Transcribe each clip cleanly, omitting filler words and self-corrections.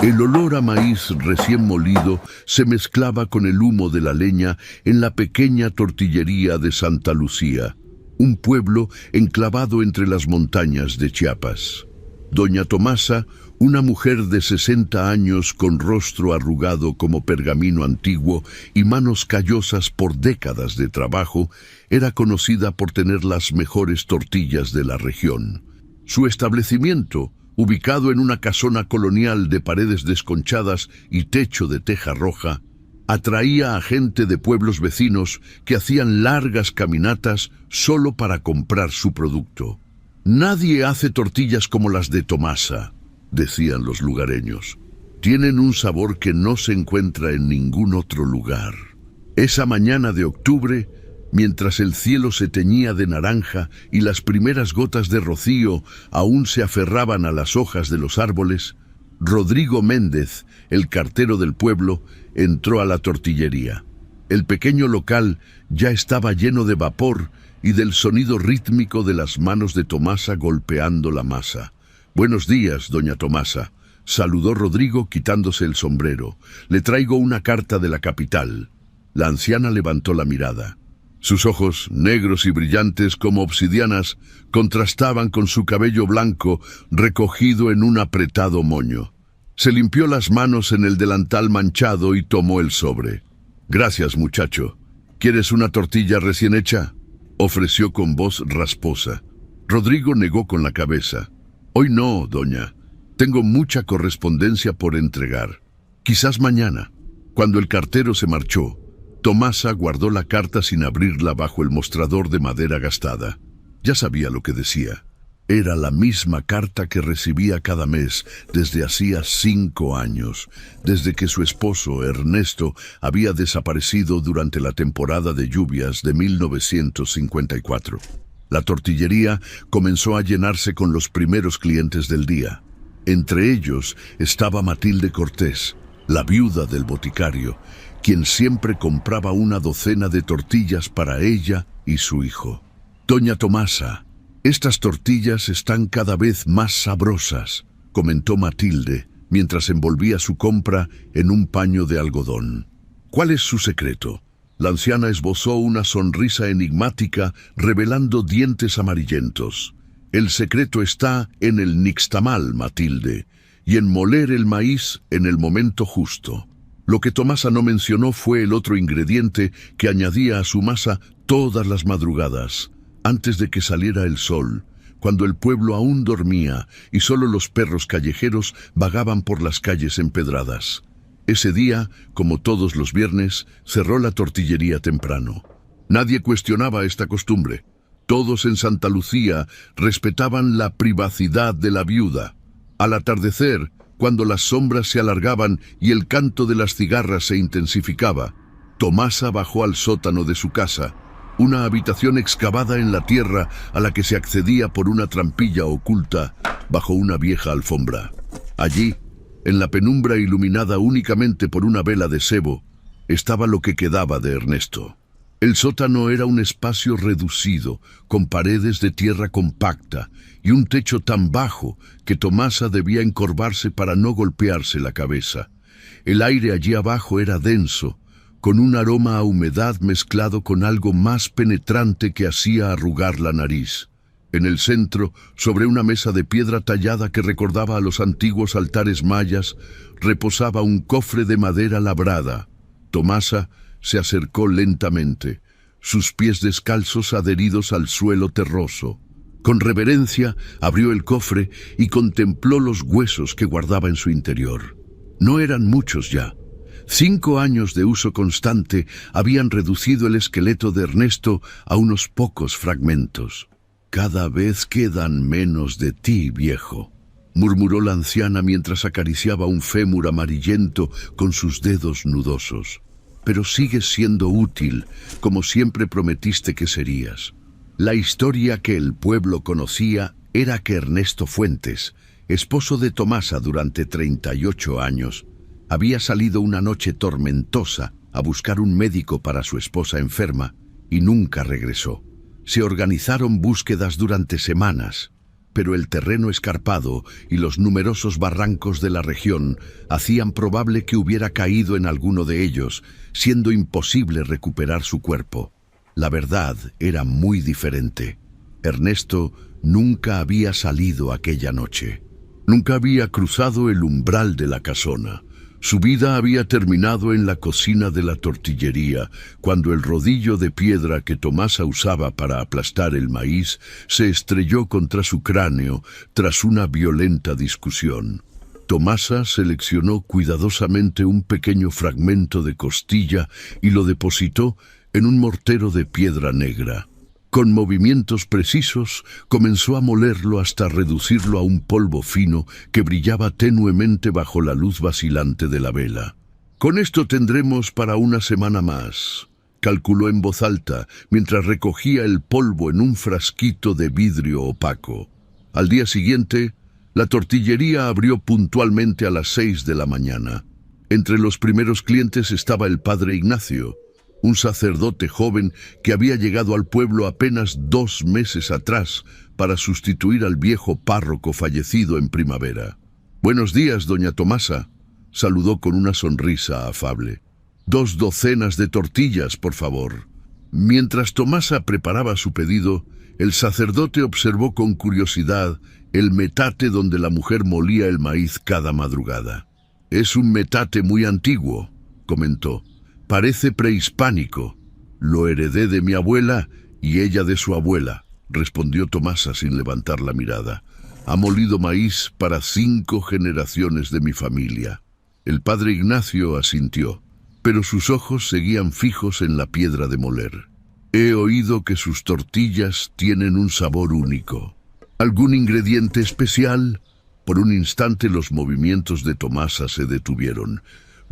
El olor a maíz recién molido se mezclaba con el humo de la leña en la pequeña tortillería de Santa Lucía, un pueblo enclavado entre las montañas de Chiapas. Doña Tomasa, una mujer de 60 años con rostro arrugado como pergamino antiguo y manos callosas por décadas de trabajo, era conocida por tener las mejores tortillas de la región. Su establecimiento, ubicado en una casona colonial de paredes desconchadas y techo de teja roja, atraía a gente de pueblos vecinos que hacían largas caminatas solo para comprar su producto. «Nadie hace tortillas como las de Tomasa», decían los lugareños. «Tienen un sabor que no se encuentra en ningún otro lugar». Esa mañana de octubre, mientras el cielo se teñía de naranja y las primeras gotas de rocío aún se aferraban a las hojas de los árboles, Rodrigo Méndez, el cartero del pueblo, entró a la tortillería. El pequeño local ya estaba lleno de vapor y del sonido rítmico de las manos de Tomasa golpeando la masa. «Buenos días, doña Tomasa», saludó Rodrigo quitándose el sombrero. «Le traigo una carta de la capital». La anciana levantó la mirada. Sus ojos, negros y brillantes como obsidianas, contrastaban con su cabello blanco recogido en un apretado moño. Se limpió las manos en el delantal manchado y tomó el sobre. «Gracias, muchacho. ¿Quieres una tortilla recién hecha?», ofreció con voz rasposa. Rodrigo negó con la cabeza. «Hoy no, doña. Tengo mucha correspondencia por entregar. Quizás mañana». Cuando el cartero se marchó, Tomasa guardó la carta sin abrirla bajo el mostrador de madera gastada. Ya sabía lo que decía. Era la misma carta que recibía cada mes desde hacía 5 años, desde que su esposo, Ernesto, había desaparecido durante la temporada de lluvias de 1954. La tortillería comenzó a llenarse con los primeros clientes del día. Entre ellos estaba Matilde Cortés, la viuda del boticario, quien siempre compraba una docena de tortillas para ella y su hijo. «Doña Tomasa, estas tortillas están cada vez más sabrosas», comentó Matilde, mientras envolvía su compra en un paño de algodón. «¿Cuál es su secreto?». La anciana esbozó una sonrisa enigmática, revelando dientes amarillentos. «El secreto está en el nixtamal, Matilde, y en moler el maíz en el momento justo». Lo que Tomasa no mencionó fue el otro ingrediente que añadía a su masa todas las madrugadas, antes de que saliera el sol, cuando el pueblo aún dormía y solo los perros callejeros vagaban por las calles empedradas. Ese día, como todos los viernes, cerró la tortillería temprano. Nadie cuestionaba esta costumbre. Todos en Santa Lucía respetaban la privacidad de la viuda. Al atardecer, cuando las sombras se alargaban y el canto de las cigarras se intensificaba, Tomasa bajó al sótano de su casa, una habitación excavada en la tierra a la que se accedía por una trampilla oculta bajo una vieja alfombra. Allí, en la penumbra iluminada únicamente por una vela de sebo, estaba lo que quedaba de Ernesto. El sótano era un espacio reducido, con paredes de tierra compacta y un techo tan bajo que Tomasa debía encorvarse para no golpearse la cabeza. El aire allí abajo era denso, con un aroma a humedad mezclado con algo más penetrante que hacía arrugar la nariz. En el centro, sobre una mesa de piedra tallada que recordaba a los antiguos altares mayas, reposaba un cofre de madera labrada. Tomasa se acercó lentamente, sus pies descalzos adheridos al suelo terroso. Con reverencia abrió el cofre y contempló los huesos que guardaba en su interior. No eran muchos ya. 5 años de uso constante habían reducido el esqueleto de Ernesto a unos pocos fragmentos. «Cada vez quedan menos de ti, viejo», murmuró la anciana mientras acariciaba un fémur amarillento con sus dedos nudosos. «Pero sigues siendo útil, como siempre prometiste que serías». La historia que el pueblo conocía era que Ernesto Fuentes, esposo de Tomasa durante 38 años, había salido una noche tormentosa a buscar un médico para su esposa enferma y nunca regresó. Se organizaron búsquedas durante semanas. pero el terreno escarpado y los numerosos barrancos de la región hacían probable que hubiera caído en alguno de ellos, siendo imposible recuperar su cuerpo. La verdad era muy diferente. Ernesto nunca había salido aquella noche. Nunca había cruzado el umbral de la casona. Su vida había terminado en la cocina de la tortillería, cuando el rodillo de piedra que Tomasa usaba para aplastar el maíz se estrelló contra su cráneo tras una violenta discusión. Tomasa seleccionó cuidadosamente un pequeño fragmento de costilla y lo depositó en un mortero de piedra negra. Con movimientos precisos, comenzó a molerlo hasta reducirlo a un polvo fino que brillaba tenuemente bajo la luz vacilante de la vela. «Con esto tendremos para una semana más», calculó en voz alta, mientras recogía el polvo en un frasquito de vidrio opaco. Al día siguiente, la tortillería abrió puntualmente a las 6 de la mañana. Entre los primeros clientes estaba el padre Ignacio, un sacerdote joven que había llegado al pueblo apenas 2 meses atrás para sustituir al viejo párroco fallecido en primavera. «Buenos días, doña Tomasa», saludó con una sonrisa afable. «2 docenas de tortillas, por favor». Mientras Tomasa preparaba su pedido, el sacerdote observó con curiosidad el metate donde la mujer molía el maíz cada madrugada. «Es un metate muy antiguo», comentó. «Parece prehispánico. Lo heredé de mi abuela y ella de su abuela», respondió Tomasa sin levantar la mirada. «Ha molido maíz para 5 generaciones de mi familia». El padre Ignacio asintió, pero sus ojos seguían fijos en la piedra de moler. «He oído que sus tortillas tienen un sabor único. ¿Algún ingrediente especial?» Por un instante los movimientos de Tomasa se detuvieron.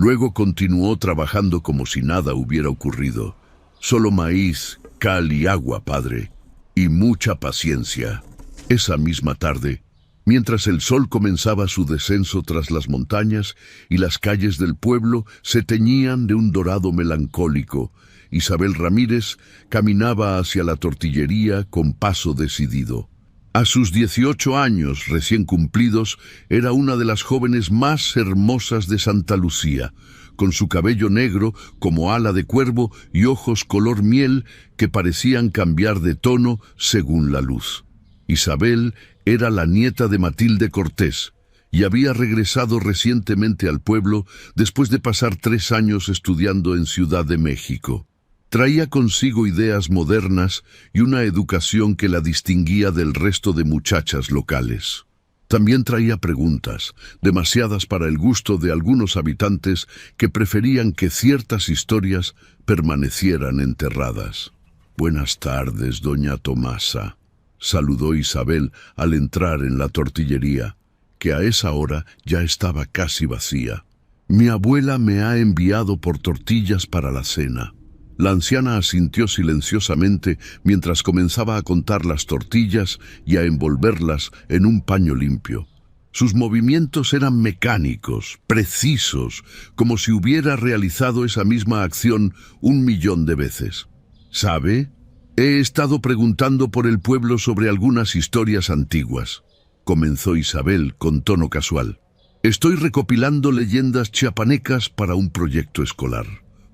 Luego continuó trabajando como si nada hubiera ocurrido. «Solo maíz, cal y agua, padre, y mucha paciencia». Esa misma tarde, mientras el sol comenzaba su descenso tras las montañas y las calles del pueblo se teñían de un dorado melancólico, Isabel Ramírez caminaba hacia la tortillería con paso decidido. A sus 18 años recién cumplidos, era una de las jóvenes más hermosas de Santa Lucía, con su cabello negro como ala de cuervo y ojos color miel que parecían cambiar de tono según la luz. Isabel era la nieta de Matilde Cortés y había regresado recientemente al pueblo después de pasar 3 años estudiando en Ciudad de México. Traía consigo ideas modernas y una educación que la distinguía del resto de muchachas locales. También traía preguntas, demasiadas para el gusto de algunos habitantes que preferían que ciertas historias permanecieran enterradas. «Buenas tardes, doña Tomasa», saludó Isabel al entrar en la tortillería, que a esa hora ya estaba casi vacía. «Mi abuela me ha enviado por tortillas para la cena». La anciana asintió silenciosamente mientras comenzaba a contar las tortillas y a envolverlas en un paño limpio. Sus movimientos eran mecánicos, precisos, como si hubiera realizado esa misma acción 1.000.000 de veces. «¿Sabe? He estado preguntando por el pueblo sobre algunas historias antiguas», comenzó Isabel con tono casual. «Estoy recopilando leyendas chiapanecas para un proyecto escolar».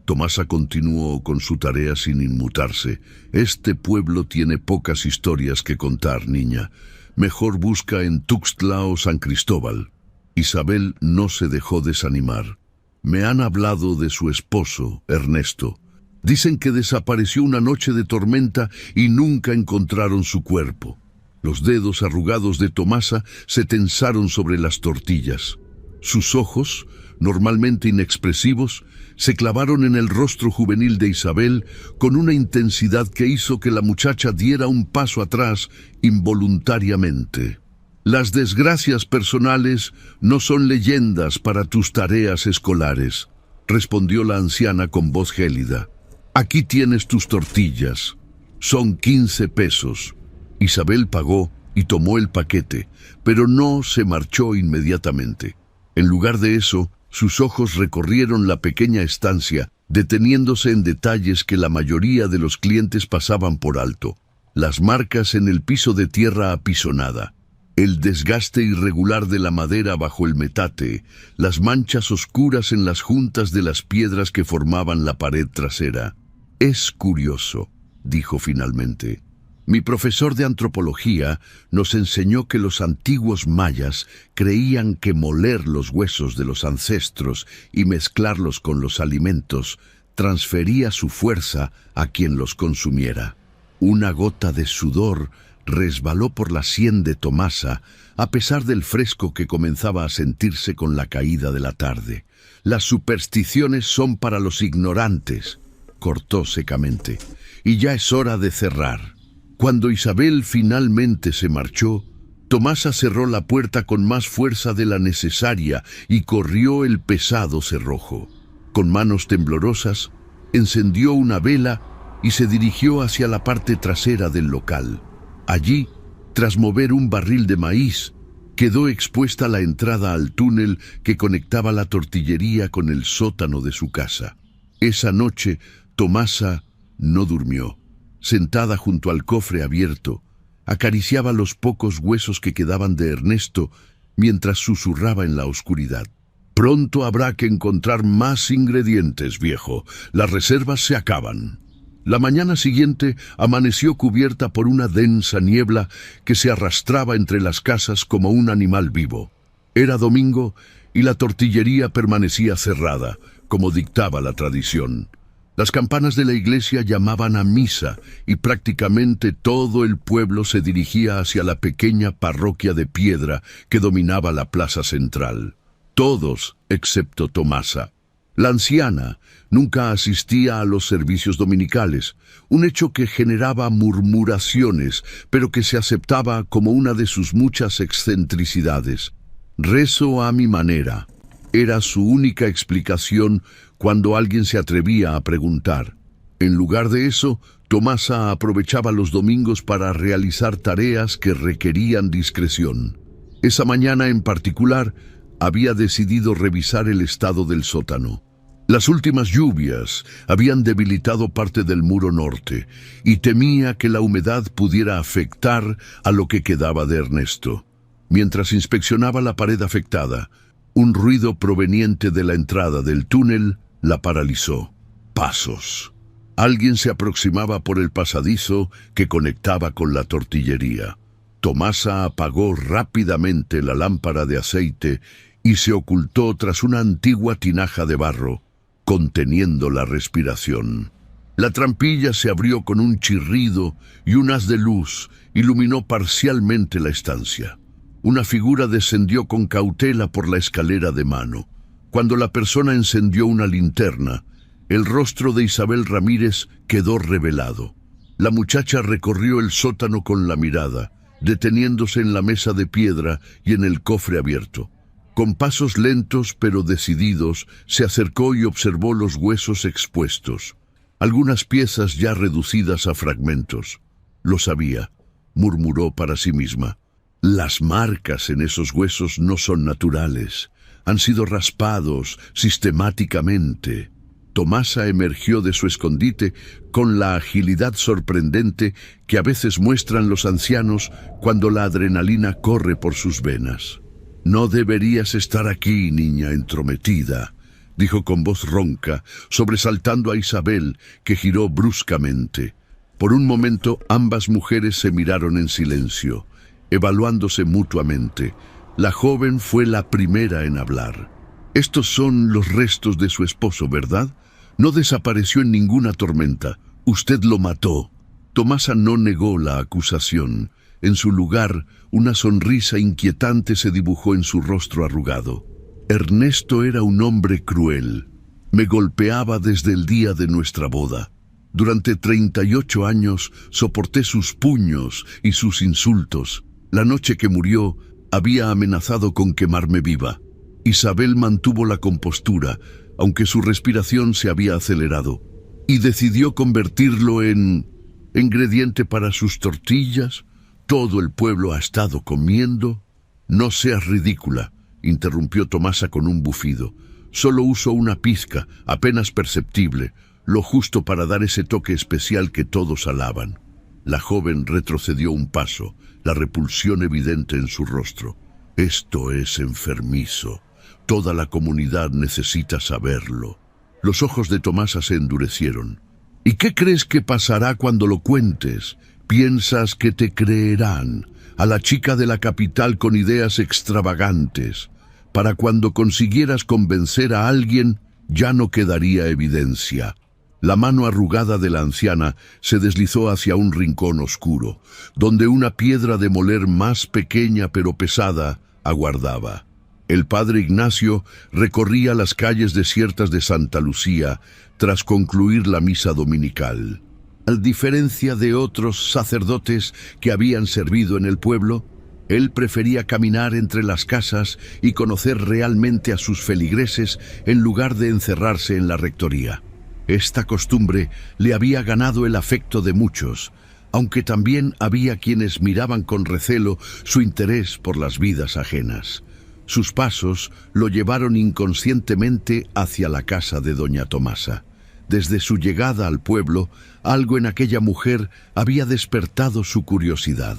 Tomasa continuó con su tarea sin inmutarse. «Este pueblo tiene pocas historias que contar, niña. Mejor busca en Tuxtla o San Cristóbal». Isabel no se dejó desanimar. «Me han hablado de su esposo, Ernesto. Dicen que desapareció una noche de tormenta y nunca encontraron su cuerpo». Los dedos arrugados de Tomasa se tensaron sobre las tortillas. Sus ojos, normalmente inexpresivos, se clavaron en el rostro juvenil de Isabel con una intensidad que hizo que la muchacha diera un paso atrás involuntariamente. «Las desgracias personales no son leyendas para tus tareas escolares», respondió la anciana con voz gélida. «Aquí tienes tus tortillas. Son 15 pesos». Isabel pagó y tomó el paquete, pero no se marchó inmediatamente. En lugar de eso, sus ojos recorrieron la pequeña estancia, deteniéndose en detalles que la mayoría de los clientes pasaban por alto. Las marcas en el piso de tierra apisonada, El desgaste irregular de la madera bajo el metate, las manchas oscuras en las juntas de las piedras que formaban la pared trasera. «Es curioso», dijo finalmente. «Mi profesor de antropología nos enseñó que los antiguos mayas creían que moler los huesos de los ancestros y mezclarlos con los alimentos transfería su fuerza a quien los consumiera». Una gota de sudor resbaló por la sien de Tomasa, a pesar del fresco que comenzaba a sentirse con la caída de la tarde. «Las supersticiones son para los ignorantes», cortó secamente, «y ya es hora de cerrar». Cuando Isabel finalmente se marchó, Tomasa cerró la puerta con más fuerza de la necesaria y corrió el pesado cerrojo. Con manos temblorosas, encendió una vela y se dirigió hacia la parte trasera del local. Allí, tras mover un barril de maíz, quedó expuesta la entrada al túnel que conectaba la tortillería con el sótano de su casa. Esa noche, Tomasa no durmió. Sentada junto al cofre abierto, acariciaba los pocos huesos que quedaban de Ernesto mientras susurraba en la oscuridad. «Pronto habrá que encontrar más ingredientes, viejo. Las reservas se acaban». La mañana siguiente amaneció cubierta por una densa niebla que se arrastraba entre las casas como un animal vivo. Era domingo y la tortillería permanecía cerrada, como dictaba la tradición. Las campanas de la iglesia llamaban a misa y prácticamente todo el pueblo se dirigía hacia la pequeña parroquia de piedra que dominaba la plaza central. Todos, excepto Tomasa. La anciana nunca asistía a los servicios dominicales, un hecho que generaba murmuraciones, pero que se aceptaba como una de sus muchas excentricidades. «Rezo a mi manera», era su única explicación cuando alguien se atrevía a preguntar. En lugar de eso, Tomasa aprovechaba los domingos para realizar tareas que requerían discreción. Esa mañana en particular, había decidido revisar el estado del sótano. Las últimas lluvias habían debilitado parte del muro norte y temía que la humedad pudiera afectar a lo que quedaba de Ernesto. Mientras inspeccionaba la pared afectada, un ruido proveniente de la entrada del túnel la paralizó. Pasos. Alguien se aproximaba por el pasadizo que conectaba con la tortillería. Tomasa apagó rápidamente la lámpara de aceite y se ocultó tras una antigua tinaja de barro, conteniendo la respiración. La trampilla se abrió con un chirrido y un haz de luz iluminó parcialmente la estancia. Una figura descendió con cautela por la escalera de mano. Cuando la persona encendió una linterna, el rostro de Isabel Ramírez quedó revelado. La muchacha recorrió el sótano con la mirada, deteniéndose en la mesa de piedra y en el cofre abierto. Con pasos lentos pero decididos, se acercó y observó los huesos expuestos. Algunas piezas ya reducidas a fragmentos. «Lo sabía», murmuró para sí misma. «Las marcas en esos huesos no son naturales. Han sido raspados sistemáticamente». Tomasa emergió de su escondite con la agilidad sorprendente que a veces muestran los ancianos cuando la adrenalina corre por sus venas. «No deberías estar aquí, niña entrometida», dijo con voz ronca, sobresaltando a Isabel, que giró bruscamente. Por un momento ambas mujeres se miraron en silencio, evaluándose mutuamente. La joven fue la primera en hablar. «Estos son los restos de su esposo, ¿verdad? No desapareció en ninguna tormenta. Usted lo mató». Tomasa no negó la acusación. En su lugar, una sonrisa inquietante se dibujó en su rostro arrugado. «Ernesto era un hombre cruel. Me golpeaba desde el día de nuestra boda. Durante 38 años soporté sus puños y sus insultos. La noche que murió, había amenazado con quemarme viva». Isabel mantuvo la compostura, aunque su respiración se había acelerado, y decidió convertirlo en ingrediente para sus tortillas. «Todo el pueblo ha estado comiendo». «No seas ridícula», interrumpió Tomasa con un bufido. «Solo uso una pizca, apenas perceptible, lo justo para dar ese toque especial que todos alaban». La joven retrocedió un paso, la repulsión evidente en su rostro. Esto es enfermizo. Toda la comunidad necesita saberlo. Los ojos de Tomasa se endurecieron. ¿Y qué crees que pasará cuando lo cuentes? ¿Piensas que te creerán? A la chica de la capital con ideas extravagantes. Para cuando consiguieras convencer a alguien, ya no quedaría evidencia. La mano arrugada de la anciana se deslizó hacia un rincón oscuro, donde una piedra de moler más pequeña pero pesada aguardaba. El padre Ignacio recorría las calles desiertas de Santa Lucía tras concluir la misa dominical. A diferencia de otros sacerdotes que habían servido en el pueblo, él prefería caminar entre las casas y conocer realmente a sus feligreses en lugar de encerrarse en la rectoría. Esta costumbre le había ganado el afecto de muchos, aunque también había quienes miraban con recelo su interés por las vidas ajenas. Sus pasos lo llevaron inconscientemente hacia la casa de doña Tomasa. Desde su llegada al pueblo, algo en aquella mujer había despertado su curiosidad.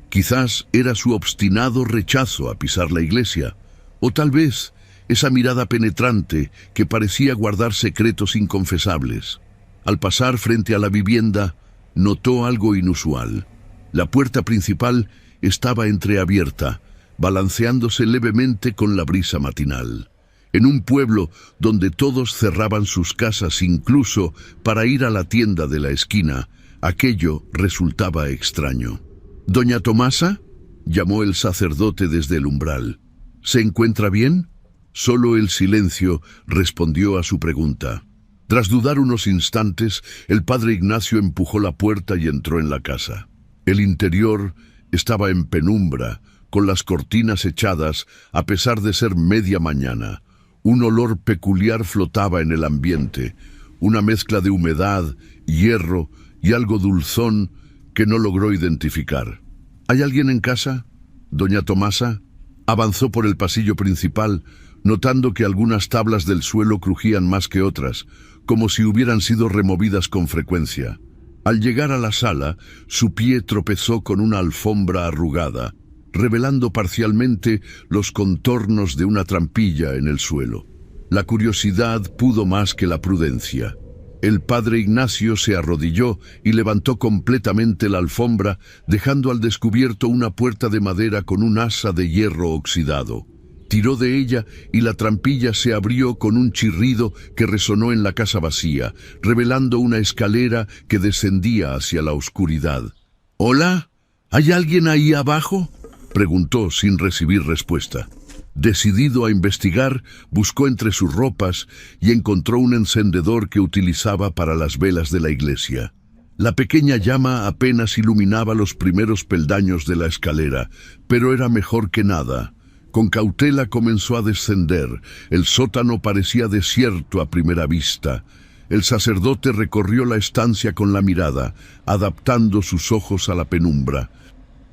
Quizás era su obstinado rechazo a pisar la iglesia, o tal vez esa mirada penetrante que parecía guardar secretos inconfesables. Al pasar frente a la vivienda, notó algo inusual. La puerta principal estaba entreabierta, balanceándose levemente con la brisa matinal. En un pueblo donde todos cerraban sus casas incluso para ir a la tienda de la esquina, aquello resultaba extraño. «¿Doña Tomasa?», llamó el sacerdote desde el umbral. «¿Se encuentra bien?». Solo el silencio respondió a su pregunta. Tras dudar unos instantes, el padre Ignacio empujó la puerta y entró en la casa. El interior estaba en penumbra, con las cortinas echadas, a pesar de ser media mañana. Un olor peculiar flotaba en el ambiente, una mezcla de humedad, hierro y algo dulzón que no logró identificar. ¿Hay alguien en casa? ¿Doña Tomasa? Avanzó por el pasillo principal, notando que algunas tablas del suelo crujían más que otras, como si hubieran sido removidas con frecuencia. Al llegar a la sala, su pie tropezó con una alfombra arrugada, revelando parcialmente los contornos de una trampilla en el suelo. La curiosidad pudo más que la prudencia. El padre Ignacio se arrodilló y levantó completamente la alfombra, dejando al descubierto una puerta de madera con un asa de hierro oxidado. Tiró de ella y la trampilla se abrió con un chirrido que resonó en la casa vacía, revelando una escalera que descendía hacia la oscuridad. «¿Hola? ¿Hay alguien ahí abajo?», preguntó sin recibir respuesta. Decidido a investigar, buscó entre sus ropas y encontró un encendedor que utilizaba para las velas de la iglesia. La pequeña llama apenas iluminaba los primeros peldaños de la escalera, pero era mejor que nada. Con cautela comenzó a descender. El sótano parecía desierto a primera vista. El sacerdote recorrió la estancia con la mirada, adaptando sus ojos a la penumbra.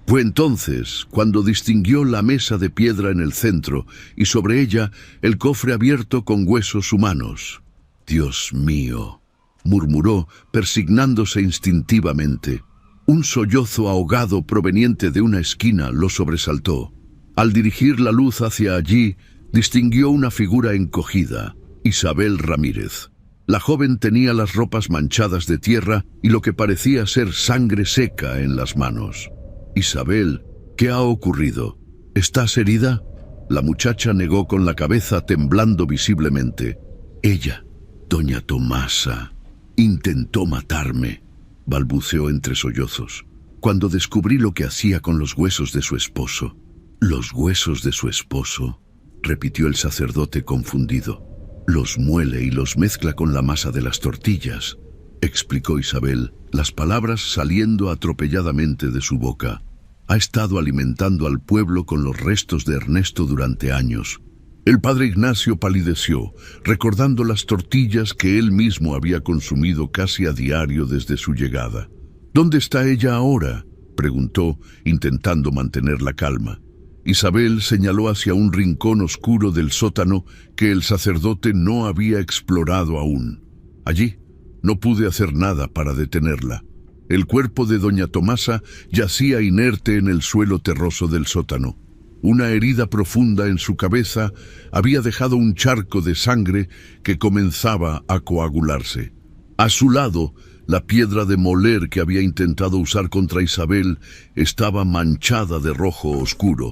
Fue entonces cuando distinguió la mesa de piedra en el centro y sobre ella el cofre abierto con huesos humanos. «Dios mío», murmuró, persignándose instintivamente. Un sollozo ahogado proveniente de una esquina lo sobresaltó. Al dirigir la luz hacia allí, distinguió una figura encogida, Isabel Ramírez. La joven tenía las ropas manchadas de tierra y lo que parecía ser sangre seca en las manos. «Isabel, ¿qué ha ocurrido? ¿Estás herida?». La muchacha negó con la cabeza, temblando visiblemente. «Ella, doña Tomasa, intentó matarme», balbuceó entre sollozos, «cuando descubrí lo que hacía con los huesos de su esposo». «¿Los huesos de su esposo?», repitió el sacerdote confundido. «Los muele y los mezcla con la masa de las tortillas», explicó Isabel, las palabras saliendo atropelladamente de su boca. «Ha estado alimentando al pueblo con los restos de Ernesto durante años». El padre Ignacio palideció, recordando las tortillas que él mismo había consumido casi a diario desde su llegada. «¿Dónde está ella ahora?», preguntó, intentando mantener la calma. Isabel señaló hacia un rincón oscuro del sótano que el sacerdote no había explorado aún. «Allí no pude hacer nada para detenerla». El cuerpo de doña Tomasa yacía inerte en el suelo terroso del sótano. Una herida profunda en su cabeza había dejado un charco de sangre que comenzaba a coagularse. A su lado, la piedra de moler que había intentado usar contra Isabel estaba manchada de rojo oscuro.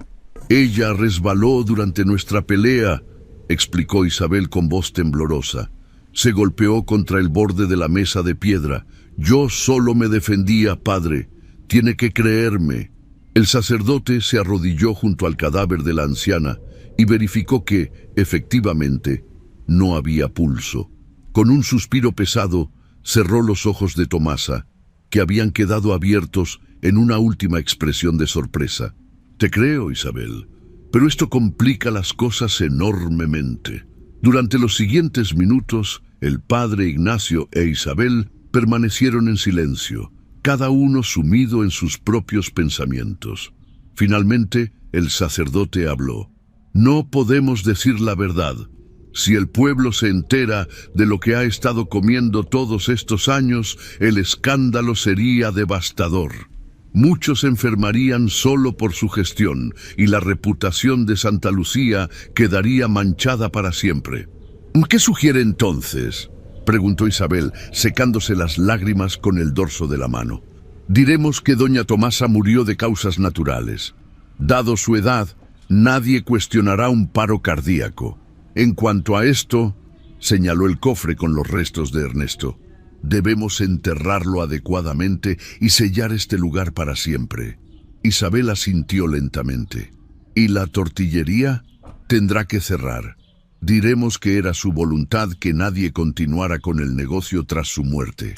«Ella resbaló durante nuestra pelea», explicó Isabel con voz temblorosa. «Se golpeó contra el borde de la mesa de piedra. Yo solo me defendía, padre. Tiene que creerme». El sacerdote se arrodilló junto al cadáver de la anciana y verificó que, efectivamente, no había pulso. Con un suspiro pesado, cerró los ojos de Tomasa, que habían quedado abiertos en una última expresión de sorpresa. «Te creo, Isabel, pero esto complica las cosas enormemente». Durante los siguientes minutos, el padre Ignacio e Isabel permanecieron en silencio, cada uno sumido en sus propios pensamientos. Finalmente, el sacerdote habló. «No podemos decir la verdad. Si el pueblo se entera de lo que ha estado comiendo todos estos años, el escándalo sería devastador. Muchos enfermarían solo por su gestión y la reputación de Santa Lucía quedaría manchada para siempre». «¿Qué sugiere entonces?», preguntó Isabel, secándose las lágrimas con el dorso de la mano. «Diremos que doña Tomasa murió de causas naturales. Dado su edad, nadie cuestionará un paro cardíaco. En cuanto a esto», señaló el cofre con los restos de Ernesto, «debemos enterrarlo adecuadamente y sellar este lugar para siempre». Isabel asintió lentamente. «¿Y la tortillería? Tendrá que cerrar. Diremos que era su voluntad que nadie continuara con el negocio tras su muerte».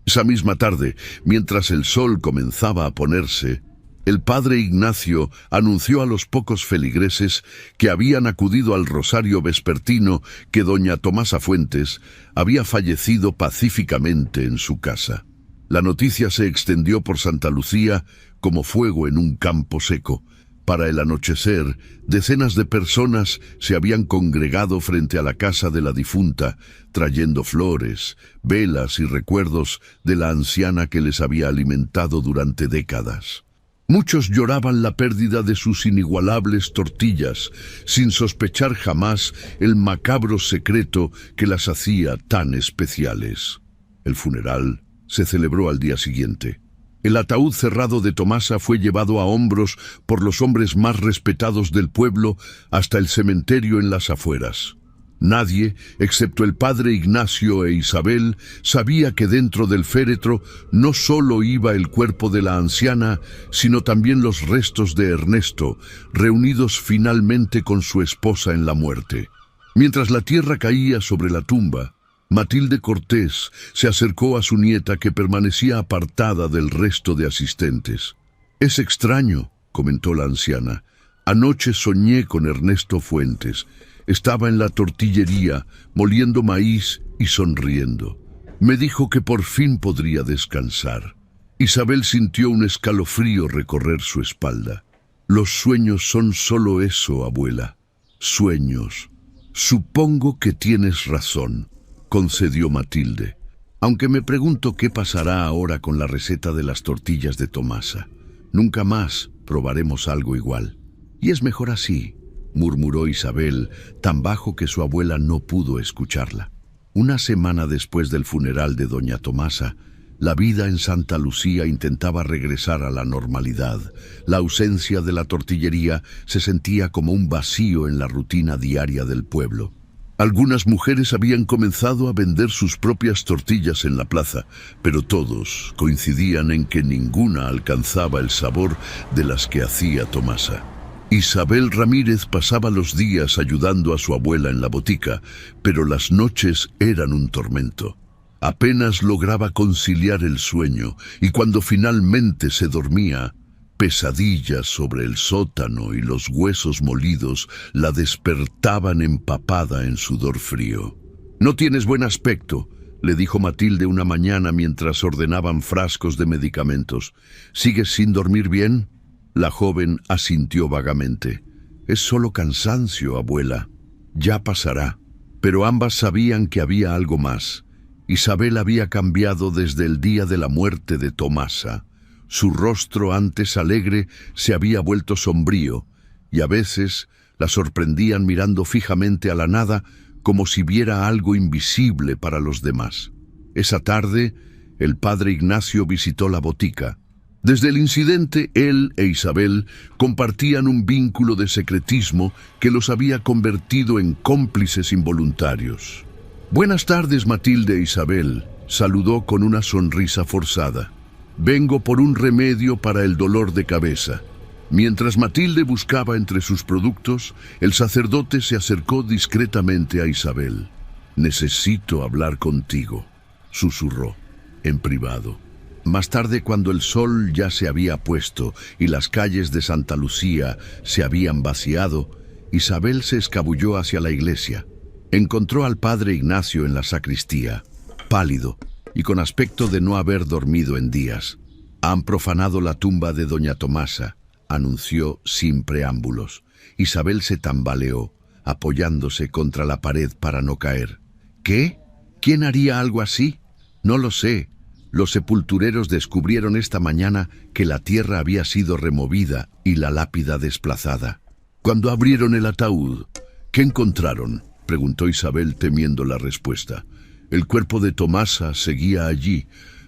Esa misma tarde, mientras el sol comenzaba a ponerse, el padre Ignacio anunció a los pocos feligreses que habían acudido al rosario vespertino que doña Tomasa Fuentes había fallecido pacíficamente en su casa. La noticia se extendió por Santa Lucía como fuego en un campo seco. Para el anochecer, decenas de personas se habían congregado frente a la casa de la difunta, trayendo flores, velas y recuerdos de la anciana que les había alimentado durante décadas. Muchos lloraban la pérdida de sus inigualables tortillas, sin sospechar jamás el macabro secreto que las hacía tan especiales. El funeral se celebró al día siguiente. El ataúd cerrado de Tomasa fue llevado a hombros por los hombres más respetados del pueblo hasta el cementerio en las afueras. Nadie, excepto el padre Ignacio e Isabel, sabía que dentro del féretro no solo iba el cuerpo de la anciana, sino también los restos de Ernesto, reunidos finalmente con su esposa en la muerte. Mientras la tierra caía sobre la tumba, Matilde Cortés se acercó a su nieta, que permanecía apartada del resto de asistentes. «Es extraño», comentó la anciana. «Anoche soñé con Ernesto Fuentes. Estaba en la tortillería, moliendo maíz y sonriendo. Me dijo que por fin podría descansar». Isabel sintió un escalofrío recorrer su espalda. «Los sueños son solo eso, abuela. Sueños. Supongo que tienes razón», concedió Matilde, «aunque me pregunto qué pasará ahora con la receta de las tortillas de Tomasa. Nunca más probaremos algo igual». «Y es mejor así», murmuró Isabel, tan bajo que su abuela no pudo escucharla. Una semana después del funeral de doña Tomasa, la vida en Santa Lucía intentaba regresar a la normalidad. La ausencia de la tortillería se sentía como un vacío en la rutina diaria del pueblo. Algunas mujeres habían comenzado a vender sus propias tortillas en la plaza, pero todos coincidían en que ninguna alcanzaba el sabor de las que hacía Tomasa. Isabel Ramírez pasaba los días ayudando a su abuela en la botica, pero las noches eran un tormento. Apenas lograba conciliar el sueño, y cuando finalmente se dormía, pesadillas sobre el sótano y los huesos molidos la despertaban empapada en sudor frío. «No tienes buen aspecto», le dijo Matilde una mañana mientras ordenaban frascos de medicamentos. «¿Sigues sin dormir bien?». La joven asintió vagamente. «Es solo cansancio, abuela. Ya pasará». Pero ambas sabían que había algo más. Isabel había cambiado desde el día de la muerte de Tomasa. Su rostro antes alegre se había vuelto sombrío, y a veces la sorprendían mirando fijamente a la nada como si viera algo invisible para los demás. Esa tarde, el padre Ignacio visitó la botica. Desde el incidente, él e Isabel compartían un vínculo de secretismo que los había convertido en cómplices involuntarios. «Buenas tardes, Matilde e Isabel», saludó con una sonrisa forzada. «Vengo por un remedio para el dolor de cabeza». Mientras Matilde buscaba entre sus productos, el sacerdote se acercó discretamente a Isabel. «Necesito hablar contigo», susurró, en privado. Más tarde, cuando el sol ya se había puesto y las calles de Santa Lucía se habían vaciado, Isabel se escabulló hacia la iglesia. Encontró al padre Ignacio en la sacristía, pálido y con aspecto de no haber dormido en días. «Han profanado la tumba de doña Tomasa», anunció sin preámbulos. Isabel se tambaleó, apoyándose contra la pared para no caer. «¿Qué? ¿Quién haría algo así? No lo sé. Los sepultureros descubrieron esta mañana que la tierra había sido removida y la lápida desplazada». «Cuando abrieron el ataúd, ¿qué encontraron?», preguntó Isabel temiendo la respuesta. «El cuerpo de Tomasa seguía allí,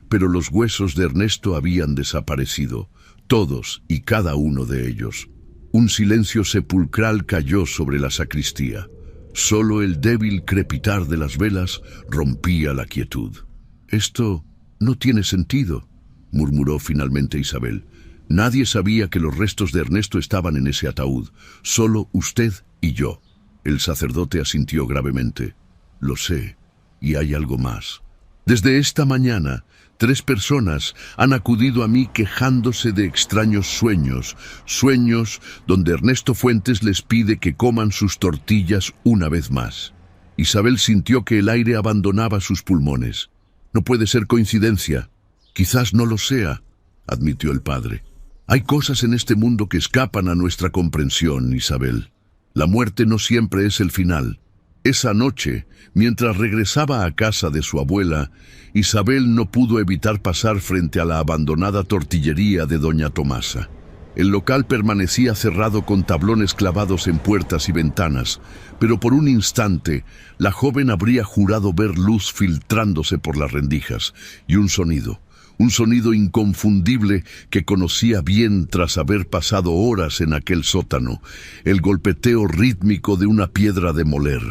pero los huesos de Ernesto habían desaparecido, todos y cada uno de ellos». Un silencio sepulcral cayó sobre la sacristía. Solo el débil crepitar de las velas rompía la quietud. «Esto no tiene sentido», murmuró finalmente Isabel. «Nadie sabía que los restos de Ernesto estaban en ese ataúd, solo usted y yo». El sacerdote asintió gravemente. «Lo sé, y hay algo más. Desde esta mañana, 3 personas han acudido a mí quejándose de extraños sueños donde Ernesto Fuentes les pide que coman sus tortillas una vez más». Isabel sintió que el aire abandonaba sus pulmones. «No puede ser coincidencia. Quizás no lo sea», admitió el padre. «Hay cosas en este mundo que escapan a nuestra comprensión, Isabel. La muerte no siempre es el final». Esa noche, mientras regresaba a casa de su abuela, Isabel no pudo evitar pasar frente a la abandonada tortillería de doña Tomasa. El local permanecía cerrado con tablones clavados en puertas y ventanas, pero por un instante la joven habría jurado ver luz filtrándose por las rendijas y un sonido inconfundible que conocía bien tras haber pasado horas en aquel sótano, el golpeteo rítmico de una piedra de moler.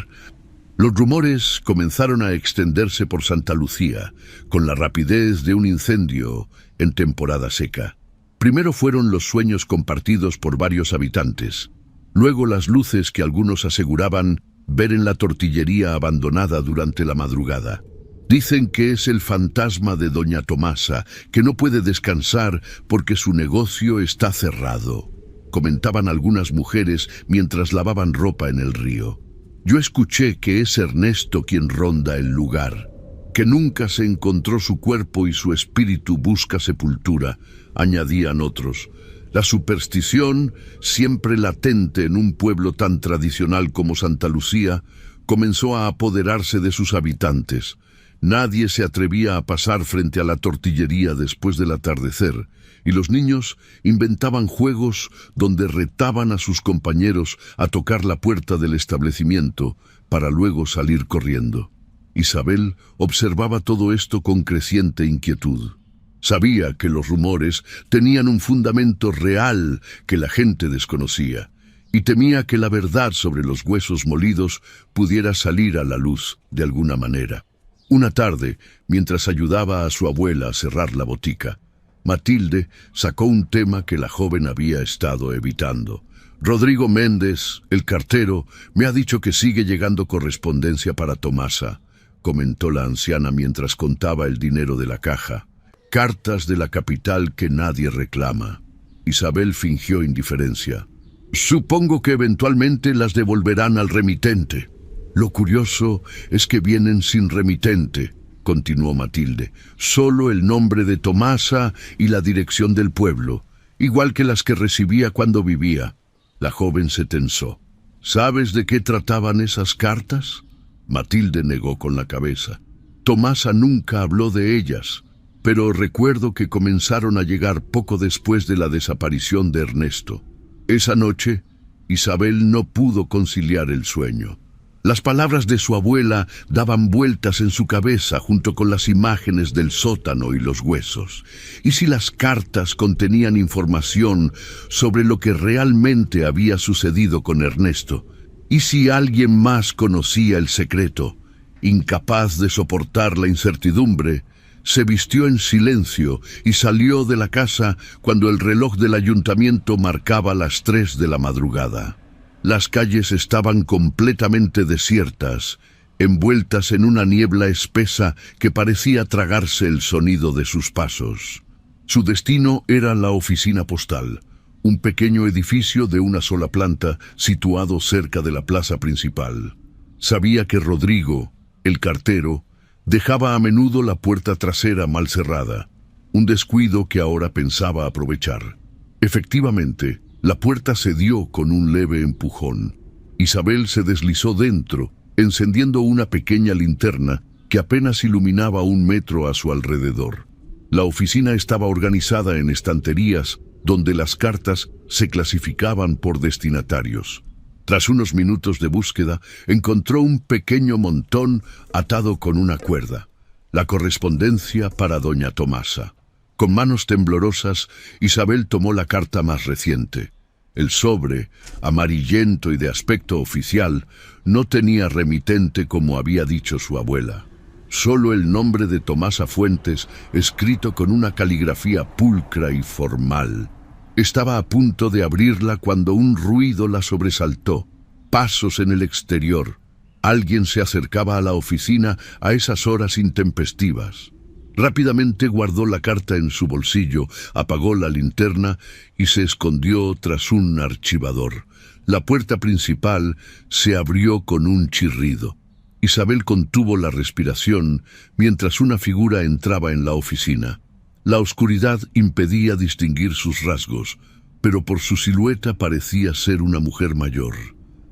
Los rumores comenzaron a extenderse por Santa Lucía, con la rapidez de un incendio en temporada seca. Primero fueron los sueños compartidos por varios habitantes, luego las luces que algunos aseguraban ver en la tortillería abandonada durante la madrugada. «Dicen que es el fantasma de doña Tomasa, que no puede descansar porque su negocio está cerrado», comentaban algunas mujeres mientras lavaban ropa en el río. «Yo escuché que es Ernesto quien ronda el lugar, que nunca se encontró su cuerpo y su espíritu busca sepultura», añadían otros. La superstición, siempre latente en un pueblo tan tradicional como Santa Lucía, comenzó a apoderarse de sus habitantes. Nadie se atrevía a pasar frente a la tortillería después del atardecer, y los niños inventaban juegos donde retaban a sus compañeros a tocar la puerta del establecimiento para luego salir corriendo. Isabel observaba todo esto con creciente inquietud. Sabía que los rumores tenían un fundamento real que la gente desconocía, y temía que la verdad sobre los huesos molidos pudiera salir a la luz de alguna manera. Una tarde, mientras ayudaba a su abuela a cerrar la botica, Matilde sacó un tema que la joven había estado evitando. «Rodrigo Méndez, el cartero, me ha dicho que sigue llegando correspondencia para Tomasa», comentó la anciana mientras contaba el dinero de la caja. «Cartas de la capital que nadie reclama». Isabel fingió indiferencia. «Supongo que eventualmente las devolverán al remitente». «Lo curioso es que vienen sin remitente», continuó Matilde. «Solo el nombre de Tomasa y la dirección del pueblo, igual que las que recibía cuando vivía». La joven se tensó. «¿Sabes de qué trataban esas cartas?». Matilde negó con la cabeza. Tomasa nunca habló de ellas, pero recuerdo que comenzaron a llegar poco después de la desaparición de Ernesto. Esa noche, Isabel no pudo conciliar el sueño. Las palabras de su abuela daban vueltas en su cabeza junto con las imágenes del sótano y los huesos. ¿Y si las cartas contenían información sobre lo que realmente había sucedido con Ernesto? ¿Y si alguien más conocía el secreto? Incapaz de soportar la incertidumbre, se vistió en silencio y salió de la casa cuando el reloj del ayuntamiento marcaba las 3 de la madrugada. Las calles estaban completamente desiertas, envueltas en una niebla espesa que parecía tragarse el sonido de sus pasos. Su destino era la oficina postal, un pequeño edificio de una sola planta situado cerca de la plaza principal. Sabía que Rodrigo, el cartero, dejaba a menudo la puerta trasera mal cerrada, un descuido que ahora pensaba aprovechar. Efectivamente, la puerta cedió con un leve empujón. Isabel se deslizó dentro, encendiendo una pequeña linterna que apenas iluminaba 1 metro a su alrededor. La oficina estaba organizada en estanterías donde las cartas se clasificaban por destinatarios. Tras unos minutos de búsqueda, encontró un pequeño montón atado con una cuerda. La correspondencia para doña Tomasa. Con manos temblorosas, Isabel tomó la carta más reciente. El sobre, amarillento y de aspecto oficial, no tenía remitente como había dicho su abuela. Solo el nombre de Tomasa Fuentes, escrito con una caligrafía pulcra y formal. Estaba a punto de abrirla cuando un ruido la sobresaltó. Pasos en el exterior. Alguien se acercaba a la oficina a esas horas intempestivas. Rápidamente guardó la carta en su bolsillo, apagó la linterna y se escondió tras un archivador. La puerta principal se abrió con un chirrido. Isabel contuvo la respiración mientras una figura entraba en la oficina. La oscuridad impedía distinguir sus rasgos, pero por su silueta parecía ser una mujer mayor.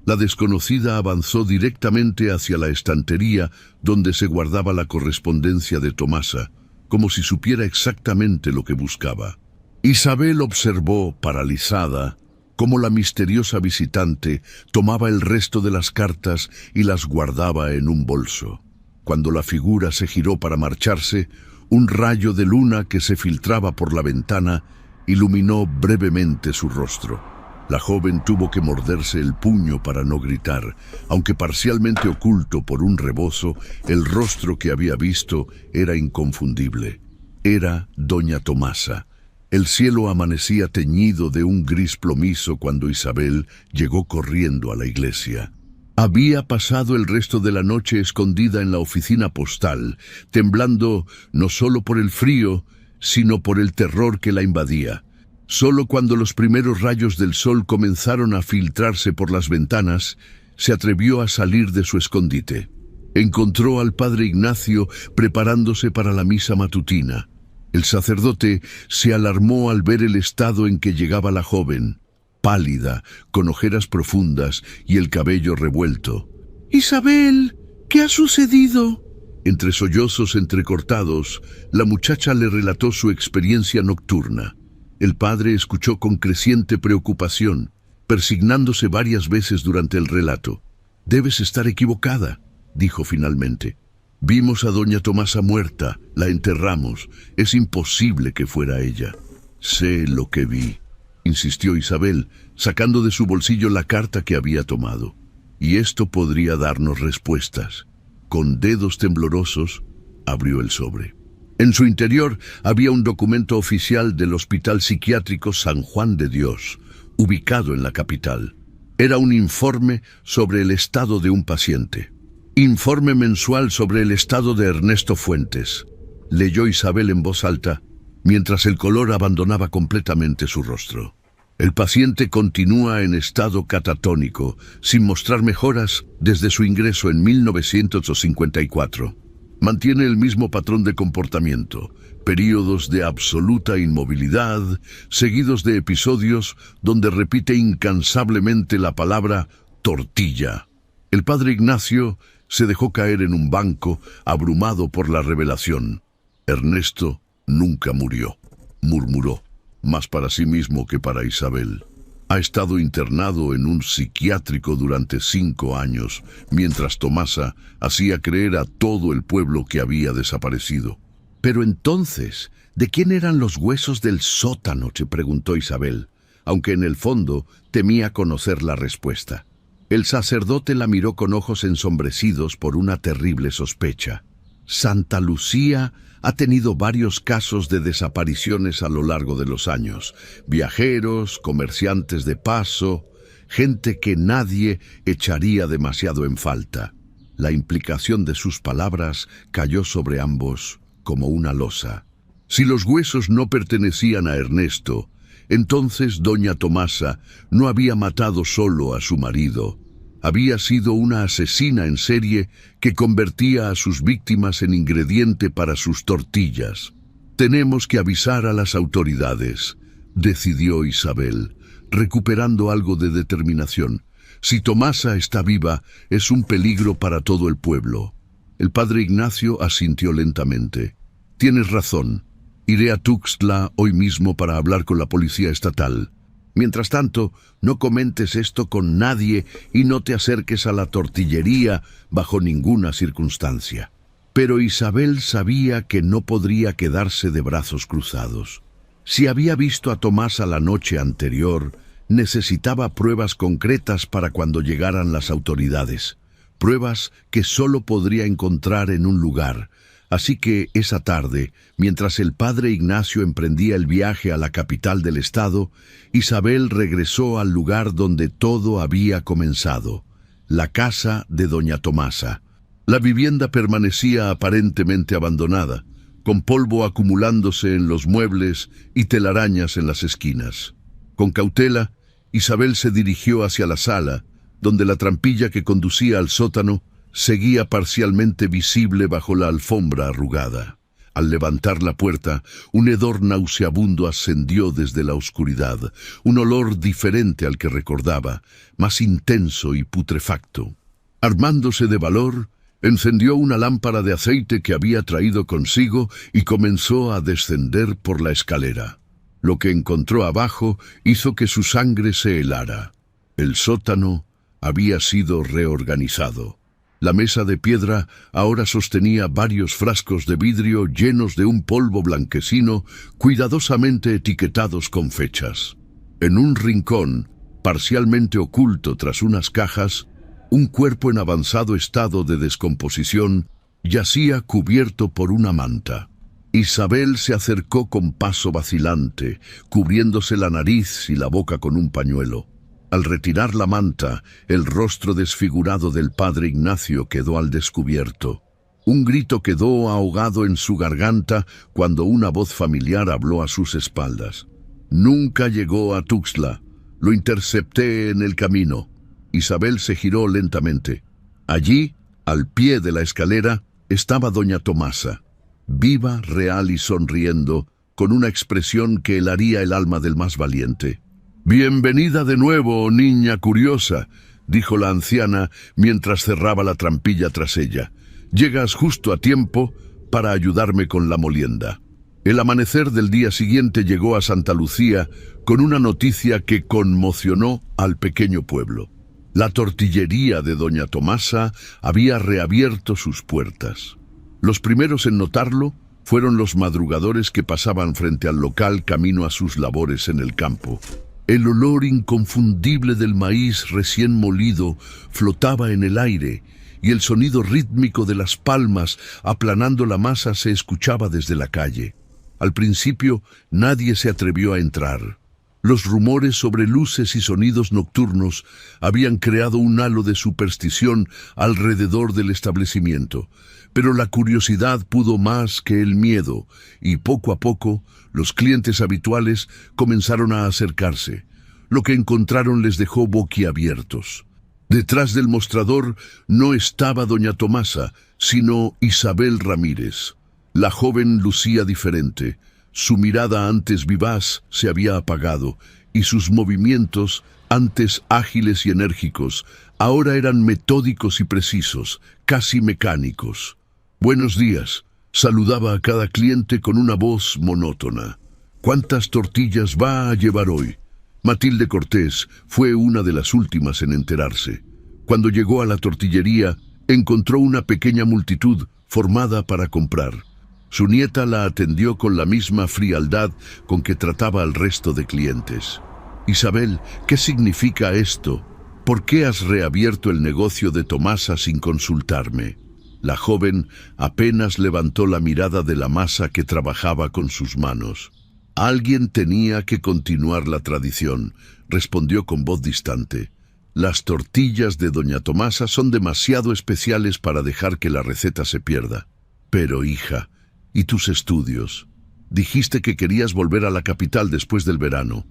La desconocida avanzó directamente hacia la estantería donde se guardaba la correspondencia de Tomasa, como si supiera exactamente lo que buscaba. Isabel observó, paralizada, cómo la misteriosa visitante tomaba el resto de las cartas y las guardaba en un bolso. Cuando la figura se giró para marcharse, un rayo de luna que se filtraba por la ventana iluminó brevemente su rostro. La joven tuvo que morderse el puño para no gritar, aunque parcialmente oculto por un rebozo, el rostro que había visto era inconfundible. Era doña Tomasa. El cielo amanecía teñido de un gris plomizo cuando Isabel llegó corriendo a la iglesia. Había pasado el resto de la noche escondida en la oficina postal, temblando no solo por el frío, sino por el terror que la invadía. Solo cuando los primeros rayos del sol comenzaron a filtrarse por las ventanas, se atrevió a salir de su escondite. Encontró al padre Ignacio preparándose para la misa matutina. El sacerdote se alarmó al ver el estado en que llegaba la joven, pálida, con ojeras profundas y el cabello revuelto. «Isabel, ¿qué ha sucedido?». Entre sollozos entrecortados, la muchacha le relató su experiencia nocturna. El padre escuchó con creciente preocupación, persignándose varias veces durante el relato. «Debes estar equivocada», dijo finalmente. «Vimos a doña Tomasa muerta, la enterramos. Es imposible que fuera ella». «Sé lo que vi», insistió Isabel, sacando de su bolsillo la carta que había tomado. «Y esto podría darnos respuestas». Con dedos temblorosos, abrió el sobre. En su interior había un documento oficial del Hospital Psiquiátrico San Juan de Dios, ubicado en la capital. Era un informe sobre el estado de un paciente. Informe mensual sobre el estado de Ernesto Fuentes. Leyó Isabel en voz alta, mientras el color abandonaba completamente su rostro. El paciente continúa en estado catatónico, sin mostrar mejoras desde su ingreso en 1954. Mantiene el mismo patrón de comportamiento, períodos de absoluta inmovilidad, seguidos de episodios donde repite incansablemente la palabra tortilla. El padre Ignacio se dejó caer en un banco, abrumado por la revelación. Ernesto nunca murió, murmuró, más para sí mismo que para Isabel. Ha estado internado en un psiquiátrico durante 5 años, mientras Tomasa hacía creer a todo el pueblo que había desaparecido. Pero entonces, ¿de quién eran los huesos del sótano?, se preguntó Isabel, aunque en el fondo temía conocer la respuesta. El sacerdote la miró con ojos ensombrecidos por una terrible sospecha. Santa Lucía ha tenido varios casos de desapariciones a lo largo de los años. Viajeros, comerciantes de paso, gente que nadie echaría demasiado en falta. La implicación de sus palabras cayó sobre ambos como una losa. Si los huesos no pertenecían a Ernesto, entonces doña Tomasa no había matado solo a su marido. Había sido una asesina en serie que convertía a sus víctimas en ingrediente para sus tortillas. «Tenemos que avisar a las autoridades», decidió Isabel, recuperando algo de determinación. «Si Tomasa está viva, es un peligro para todo el pueblo». El padre Ignacio asintió lentamente. «Tienes razón. Iré a Tuxtla hoy mismo para hablar con la policía estatal. Mientras tanto, no comentes esto con nadie y no te acerques a la tortillería bajo ninguna circunstancia». Pero Isabel sabía que no podría quedarse de brazos cruzados. Si había visto a Tomasa la noche anterior, necesitaba pruebas concretas para cuando llegaran las autoridades. Pruebas que solo podría encontrar en un lugar. Así que esa tarde, mientras el padre Ignacio emprendía el viaje a la capital del estado, Isabel regresó al lugar donde todo había comenzado, la casa de doña Tomasa. La vivienda permanecía aparentemente abandonada, con polvo acumulándose en los muebles y telarañas en las esquinas. Con cautela, Isabel se dirigió hacia la sala, donde la trampilla que conducía al sótano seguía parcialmente visible bajo la alfombra arrugada. Al levantar la puerta, un hedor nauseabundo ascendió desde la oscuridad, un olor diferente al que recordaba, más intenso y putrefacto. Armándose de valor, encendió una lámpara de aceite que había traído consigo y comenzó a descender por la escalera. Lo que encontró abajo hizo que su sangre se helara. El sótano había sido reorganizado. La mesa de piedra ahora sostenía varios frascos de vidrio llenos de un polvo blanquecino, cuidadosamente etiquetados con fechas. En un rincón, parcialmente oculto tras unas cajas, un cuerpo en avanzado estado de descomposición yacía cubierto por una manta. Isabel se acercó con paso vacilante, cubriéndose la nariz y la boca con un pañuelo. Al retirar la manta, el rostro desfigurado del padre Ignacio quedó al descubierto. Un grito quedó ahogado en su garganta cuando una voz familiar habló a sus espaldas. «Nunca llegó a Tuxtla. Lo intercepté en el camino». Isabel se giró lentamente. Allí, al pie de la escalera, estaba doña Tomasa, viva, real y sonriendo, con una expresión que helaría el alma del más valiente. «Bienvenida de nuevo, niña curiosa», dijo la anciana mientras cerraba la trampilla tras ella. «Llegas justo a tiempo para ayudarme con la molienda». El amanecer del día siguiente llegó a Santa Lucía con una noticia que conmocionó al pequeño pueblo. La tortillería de doña Tomasa había reabierto sus puertas. Los primeros en notarlo fueron los madrugadores que pasaban frente al local camino a sus labores en el campo. El olor inconfundible del maíz recién molido flotaba en el aire y el sonido rítmico de las palmas aplanando la masa se escuchaba desde la calle. Al principio nadie se atrevió a entrar. Los rumores sobre luces y sonidos nocturnos habían creado un halo de superstición alrededor del establecimiento, pero la curiosidad pudo más que el miedo, y poco a poco los clientes habituales comenzaron a acercarse. Lo que encontraron les dejó boquiabiertos. Detrás del mostrador no estaba doña Tomasa, sino Isabel Ramírez. La joven lucía diferente. Su mirada antes vivaz se había apagado y sus movimientos antes ágiles y enérgicos, ahora eran metódicos y precisos, casi mecánicos. «Buenos días», saludaba a cada cliente con una voz monótona. «¿Cuántas tortillas va a llevar hoy?». Matilde Cortés fue una de las últimas en enterarse. Cuando llegó a la tortillería, encontró una pequeña multitud formada para comprar. Su nieta la atendió con la misma frialdad con que trataba al resto de clientes. «Isabel, ¿qué significa esto? ¿Por qué has reabierto el negocio de Tomasa sin consultarme?». La joven apenas levantó la mirada de la masa que trabajaba con sus manos. «Alguien tenía que continuar la tradición», respondió con voz distante. «Las tortillas de doña Tomasa son demasiado especiales para dejar que la receta se pierda». «Pero, hija, ¿y tus estudios? Dijiste que querías volver a la capital después del verano».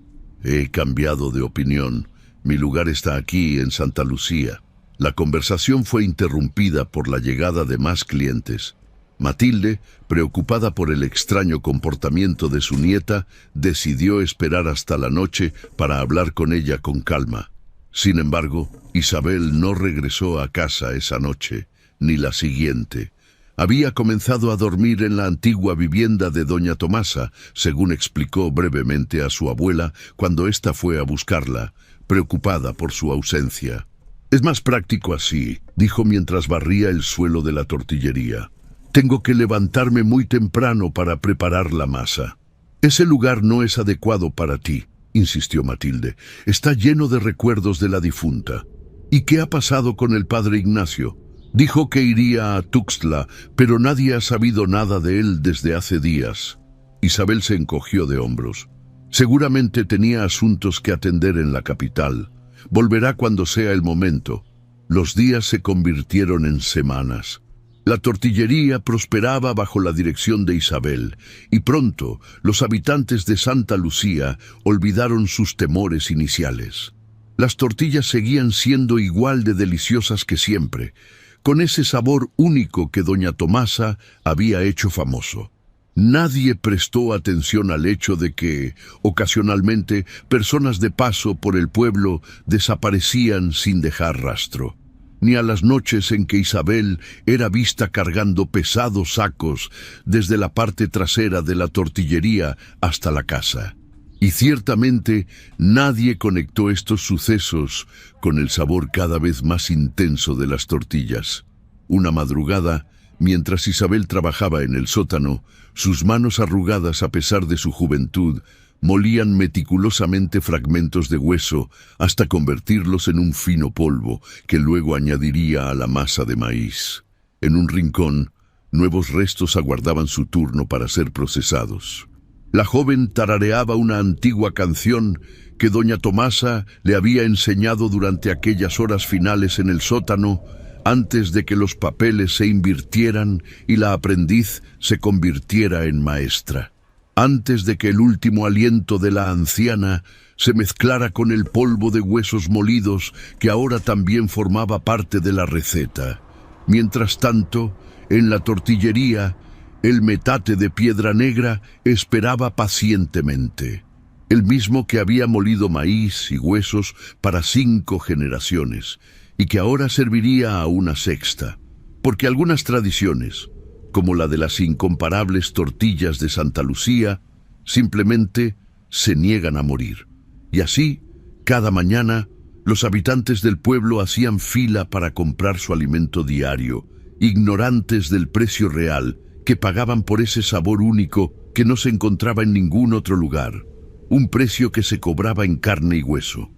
«He cambiado de opinión. Mi lugar está aquí, en Santa Lucía». La conversación fue interrumpida por la llegada de más clientes. Matilde, preocupada por el extraño comportamiento de su nieta, decidió esperar hasta la noche para hablar con ella con calma. Sin embargo, Isabel no regresó a casa esa noche, ni la siguiente. Había comenzado a dormir en la antigua vivienda de doña Tomasa, según explicó brevemente a su abuela cuando ésta fue a buscarla, preocupada por su ausencia. «Es más práctico así», dijo mientras barría el suelo de la tortillería. «Tengo que levantarme muy temprano para preparar la masa». «Ese lugar no es adecuado para ti», insistió Matilde. «Está lleno de recuerdos de la difunta». «¿Y qué ha pasado con el padre Ignacio?». «Dijo que iría a Tuxtla, pero nadie ha sabido nada de él desde hace días». Isabel se encogió de hombros. «Seguramente tenía asuntos que atender en la capital. Volverá cuando sea el momento». Los días se convirtieron en semanas. La tortillería prosperaba bajo la dirección de Isabel, y pronto los habitantes de Santa Lucía olvidaron sus temores iniciales. Las tortillas seguían siendo igual de deliciosas que siempre, con ese sabor único que doña Tomasa había hecho famoso. Nadie prestó atención al hecho de que, ocasionalmente, personas de paso por el pueblo desaparecían sin dejar rastro, ni a las noches en que Isabel era vista cargando pesados sacos desde la parte trasera de la tortillería hasta la casa. Y ciertamente nadie conectó estos sucesos con el sabor cada vez más intenso de las tortillas. Una madrugada, mientras Isabel trabajaba en el sótano, sus manos arrugadas a pesar de su juventud, molían meticulosamente fragmentos de hueso hasta convertirlos en un fino polvo que luego añadiría a la masa de maíz. En un rincón, nuevos restos aguardaban su turno para ser procesados. La joven tarareaba una antigua canción que doña Tomasa le había enseñado durante aquellas horas finales en el sótano, antes de que los papeles se invirtieran y la aprendiz se convirtiera en maestra. Antes de que el último aliento de la anciana se mezclara con el polvo de huesos molidos que ahora también formaba parte de la receta. Mientras tanto, en la tortillería, el metate de piedra negra esperaba pacientemente, el mismo que había molido maíz y huesos para 5 generaciones, y que ahora serviría a una sexta, porque algunas tradiciones, como la de las incomparables tortillas de Santa Lucía, simplemente se niegan a morir. Y así, cada mañana, los habitantes del pueblo hacían fila para comprar su alimento diario, ignorantes del precio real que pagaban por ese sabor único que no se encontraba en ningún otro lugar, un precio que se cobraba en carne y hueso.